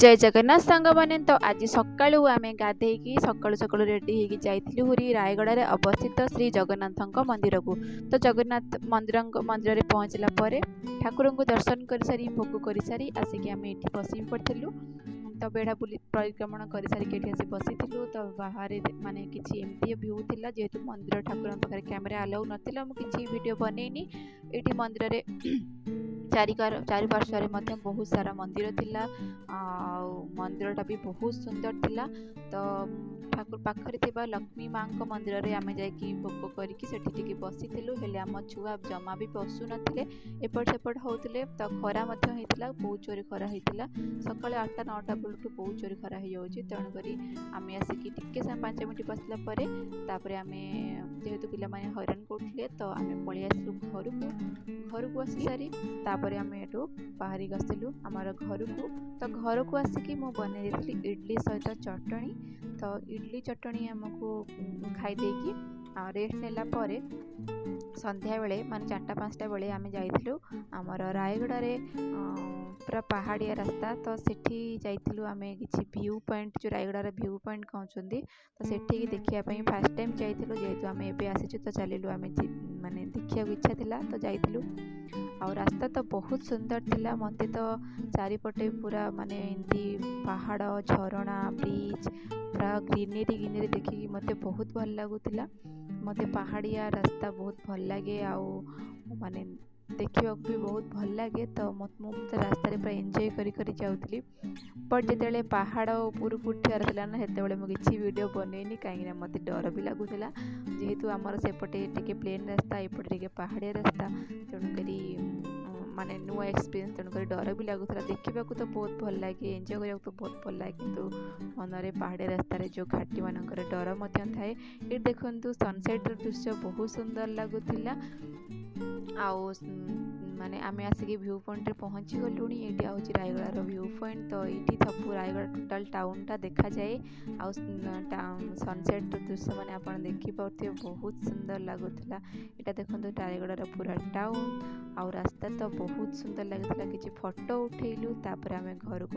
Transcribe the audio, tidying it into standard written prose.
जय जगन्नाथ सांग मैंने तो आज सकाळू आम गाधेकी सकाळू सकाळू रेडी होगी जाइलु हुरी रायगढ़ में अवस्थित श्री जगन्नाथ मंदिर को। तो जगन्नाथ मंदिर में पहुँचला ठाकुर को दर्शन कर सारी भोग कर सारी आसिक आम ये बस पड़ू। तो बेढ़ा बुली परिक्रमण कर सारिक आसी बसी तो बाहर माने किसी एमती भ्यू थिला जेहेतु मंदिर ठाकुर पाखे कैमेरा अलाउ नाला मुझे वीडियो बनईनी। ये मंदिर चारिपार्श्वर बहुत सारा मंदिर थिला मंदिरटा भी बहुत सुंदर थिला। तो ठाकुर पाखरे थिबा लक्ष्मी माँ को मंदिर रे आमे जाइकी भोग करके सेठी बसीलु हेले आम छुआ जमा भी बसु नथिले एपट सेपट होउथिले। तो खरा मध्य हेतिला बहुत जोरे खरा हेतिला सकाळे 8टा 9टा बेलटू बहुत जोरे खरा हे जाउची तेणु करी आमे आसिकी टिके 5 मिनिट बसला परे तापरे आमे जेहेतु पिला माने हैरान करथिले तो आमे पळि आसलु घर को आसी सारी तापरे आमे एटू बाहरी गसिलु आमर घर को। तो घर को आसिकी मु बनै देथिली इडली सहित चटणी। तो इडली चटणी आमको खाई देकी रेस्ट नेला परे संध्या बेले माने 4टा 5टा बेले आमे जाइथिलु आमर रायगढ़ रे पूरा पहाड़िया रास्ता। तो सेठी जाइथिलु आमे किछि व्यू पॉइंट जो रायगढ़ रे व्यू पॉइंट कहउछंदी तो सेठी देखिया पई फर्स्ट टाइम जाइथिलु जेहेतु आमे एबे आसीछु तो चलिलु आमे माने देखिया इच्छा थिला तो जाइथिलु। और रास्ता तो बहुत सुंदर थिला मते तो चारिपटे पूरा माने एंती पहाड़ झरणा ब्रिज पूरा ग्रीनरी देखिकी मते बहुत भल लागुतिला। मते पहाड़िया रास्ता बहुत भल लगे आउ माने देखा भी बहुत भल लगे। तो मुझे रास्ता पूरा एंजॉय करी जाऊली बट जिते पहाड़ ऊपर उठार था ना सेते मुझे वीडियो बनईनी कहीं मत डर भी लगुला जेहेतु आमर सेपटे टे प्लेन रास्ता एपटे टे पहाड़िया रास्ता तेणुक माने नुआ एक्सपीरियंस तेणुक डर भी लगुला देखा तो बहुत भल लगे एंजॉय करा तो बहुत भल लगे किंतु मनरे पहाड़िया रास्तार जो घाटी मानक डर थाए। ये देखु सनसेट दृश्य बहुत सुंदर लगुला आउ माने आमे आसिक व्यू पॉइंट रे पहुँची गलुणी। ये हूँ रायगढ़ व्यू पॉइंट तो ये सब रायगढ़ टोटाल टाउनटा देखा जाए आउ सनसेट दृश्य मैंने आप देखिपे बहुत सुंदर लगुला। यहाँ देखो रायगढ़ पूरा टाउन आउ रास्ता तो बहुत सुंदर लगुला किसी फोटो उठेलु तापर आमे घर को